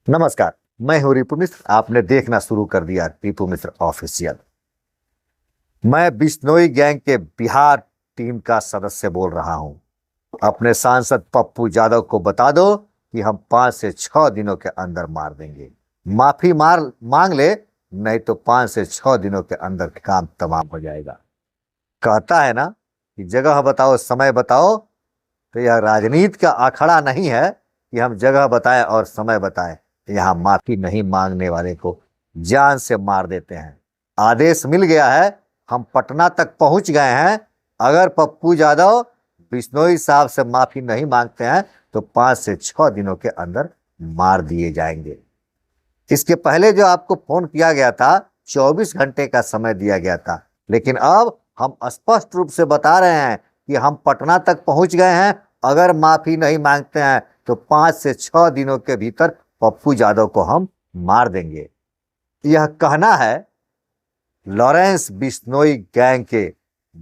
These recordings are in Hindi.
नमस्कार। मैं हूं रिपु मिश्र। आपने देखना शुरू कर दिया रिपु मिश्र ऑफिशियल। मैं बिश्नोई गैंग के बिहार टीम का सदस्य बोल रहा हूं। अपने सांसद पप्पू यादव को बता दो कि हम 5 से 6 दिनों के अंदर मार देंगे। माफी मांग ले, नहीं तो 5 से 6 दिनों के अंदर काम तमाम हो जाएगा। कहता है ना कि जगह बताओ समय बताओ, तो यह राजनीति का अखाड़ा नहीं है कि हम जगह बताएं और समय बताएं। यहाँ माफी नहीं मांगने वाले को जान से मार देते हैं। आदेश मिल गया है, हम पटना तक पहुंच गए हैं। अगर पप्पू यादव बिश्नोई साहब से माफी नहीं मांगते हैं तो 5 से 6 दिनों के अंदर मार दिए जाएंगे। इसके पहले जो आपको फोन किया गया था, 24 घंटे का समय दिया गया था, लेकिन अब हम स्पष्ट रूप से बता रहे हैं कि हम पटना तक पहुंच गए हैं। अगर माफी नहीं मांगते हैं तो 5 से 6 दिनों के भीतर पप्पू यादव को हम मार देंगे। यह कहना है लॉरेंस बिश्नोई गैंग के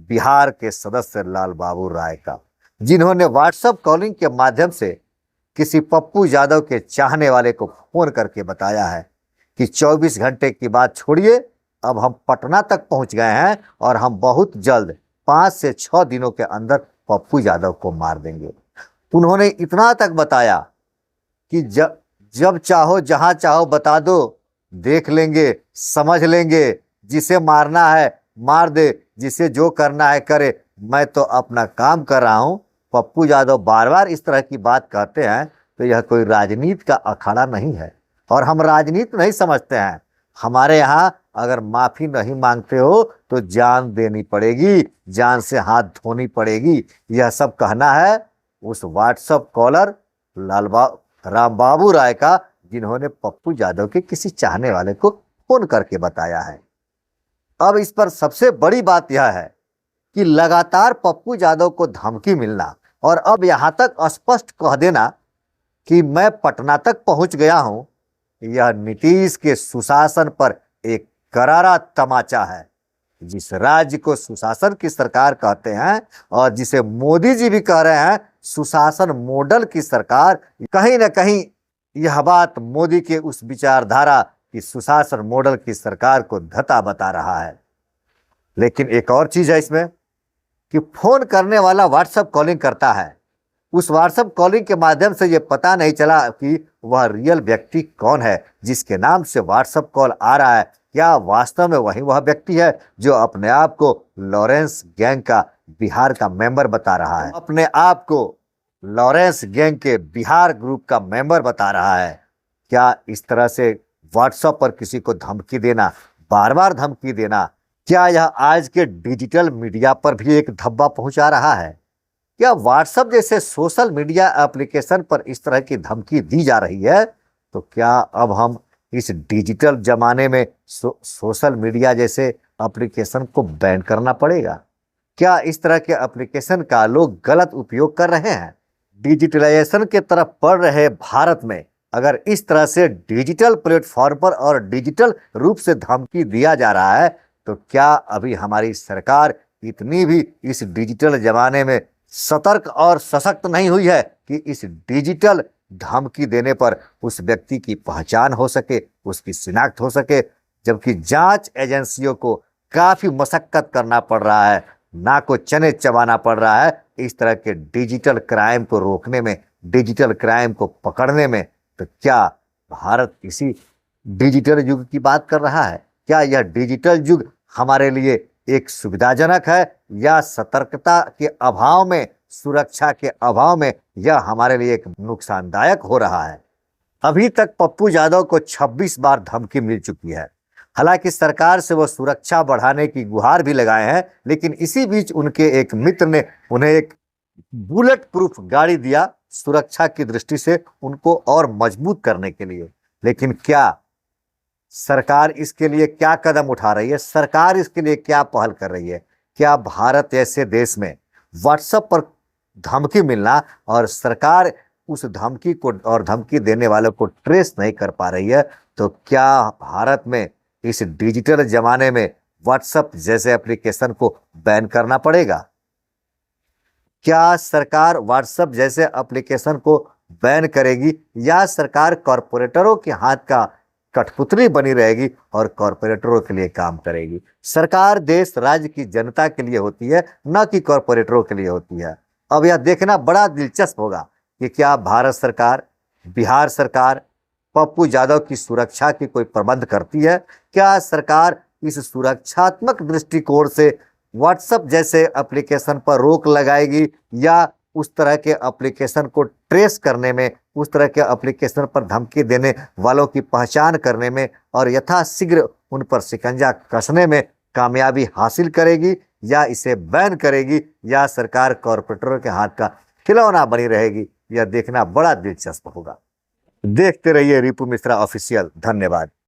बिहार के सदस्य लाल बाबू राय का, जिन्होंने व्हाट्सएप कॉलिंग के माध्यम से किसी पप्पू यादव के चाहने वाले को फोन करके बताया है कि 24 घंटे की बात छोड़िए, अब हम पटना तक पहुंच गए हैं और हम बहुत जल्द 5 से 6 दिनों के अंदर पप्पू यादव को मार देंगे। उन्होंने इतना तक बताया कि जब चाहो जहां चाहो बता दो, देख लेंगे, समझ लेंगे। जिसे मारना है मार दे, जिसे जो करना है करे, मैं तो अपना काम कर रहा हूं। पप्पू यादव बार बार इस तरह की बात कहते हैं तो यह कोई राजनीति का अखाड़ा नहीं है और हम राजनीति नहीं समझते हैं। हमारे यहाँ अगर माफी नहीं मांगते हो तो जान देनी पड़ेगी, जान से हाथ धोनी पड़ेगी। यह सब कहना है उस व्हाट्सएप कॉलर राम बाबू राय का, जिन्होंने पप्पू यादव के किसी चाहने वाले को फोन करके बताया है। अब इस पर सबसे बड़ी बात यह है कि लगातार पप्पू यादव को धमकी मिलना और अब यहां तक स्पष्ट कह देना कि मैं पटना तक पहुंच गया हूं, यह नीतीश के सुशासन पर एक करारा तमाचा है। जिस राज्य को सुशासन की सरकार कहते हैं और जिसे मोदी जी भी कह रहे हैं सुशासन मॉडल की सरकार, कहीं ना कहीं यह बात मोदी के उस विचारधारा की सुशासन मॉडल की सरकार को धता बता रहा है। लेकिन एक और चीज है इसमें कि फोन करने वाला व्हाट्सएप कॉलिंग करता है। उस व्हाट्सएप कॉलिंग के माध्यम से यह पता नहीं चला कि वह रियल व्यक्ति कौन है जिसके नाम से व्हाट्सएप कॉल आ रहा है। क्या वास्तव में वही वह व्यक्ति है जो अपने आप को लॉरेंस गैंग का बिहार का मेंबर बता रहा है, अपने आप को लॉरेंस गैंग के बिहार ग्रुप का मेंबर बता रहा है? क्या इस तरह से व्हाट्सएप पर किसी को धमकी देना, बार बार धमकी देना, क्या यह आज के डिजिटल मीडिया पर भी एक धब्बा पहुंचा रहा है? क्या व्हाट्सएप जैसे सोशल मीडिया एप्लीकेशन पर इस तरह की धमकी दी जा रही है तो क्या अब हम इस डिजिटल जमाने में सोशल मीडिया जैसे एप्लीकेशन को बैन करना पड़ेगा? क्या इस तरह के एप्लीकेशन का लोग गलत उपयोग कर रहे हैं? डिजिटलाइजेशन के तरफ बढ़ रहे भारत में अगर इस तरह से डिजिटल प्लेटफॉर्म पर और डिजिटल रूप से धमकी दिया जा रहा है तो क्या अभी हमारी सरकार इतनी भी इस डिजिटल जमाने में सतर्क और सशक्त नहीं हुई है कि इस डिजिटल धमकी देने पर उस व्यक्ति की पहचान हो सके, उसकी शिनाख्त हो सके? जबकि जांच एजेंसियों को काफी मशक्कत करना पड़ रहा है, ना को चने चबाना पड़ रहा है इस तरह के डिजिटल क्राइम को रोकने में, डिजिटल क्राइम को पकड़ने में। तो क्या भारत इसी डिजिटल युग की बात कर रहा है? क्या यह डिजिटल युग हमारे लिए एक सुविधाजनक है या सतर्कता के अभाव में, सुरक्षा के अभाव में यह हमारे लिए एक नुकसानदायक हो रहा है? अभी तक पप्पू यादव को 26 बार धमकी मिल चुकी है। हालांकि सरकार से वो सुरक्षा बढ़ाने की गुहार भी लगाए हैं, लेकिन इसी बीच उनके एक मित्र ने उन्हें एक बुलेट प्रूफ गाड़ी दिया सुरक्षा की दृष्टि से उनको और मजबूत करने के लिए। लेकिन क्या सरकार इसके लिए क्या कदम उठा रही है? सरकार इसके लिए क्या पहल कर रही है? क्या भारत जैसे देश में व्हाट्सएप पर धमकी मिलना और सरकार उस धमकी को और धमकी देने वालों को ट्रेस नहीं कर पा रही है तो क्या भारत में इस डिजिटल जमाने में व्हाट्सएप जैसे एप्लीकेशन को बैन करना पड़ेगा? क्या सरकार व्हाट्सएप जैसे एप्लीकेशन को बैन करेगी या सरकार कॉरपोरेटरों के हाथ का कठपुतली बनी रहेगी और कॉरपोरेटरों के लिए काम करेगी। सरकार देश राज्य की जनता के लिए होती है, न कि कॉरपोरेटरों के लिए होती है। अब यह देखना बड़ा दिलचस्प होगा कि क्या भारत सरकार, बिहार सरकार पप्पू यादव की सुरक्षा की कोई प्रबंध करती है। क्या सरकार इस सुरक्षात्मक दृष्टिकोण से व्हाट्सएप जैसे एप्लीकेशन पर रोक लगाएगी या उस तरह के एप्लीकेशन को ट्रेस करने में, उस तरह के एप्लीकेशन पर धमकी देने वालों की पहचान करने में और यथाशीघ्र उन पर शिकंजा कसने में कामयाबी हासिल करेगी, या इसे बैन करेगी, या सरकार कॉरपोरेटरों के हाथ का खिलौना बनी रहेगी। यह देखना बड़ा दिलचस्प होगा। देखते रहिए रिपु मिश्रा ऑफिशियल। धन्यवाद।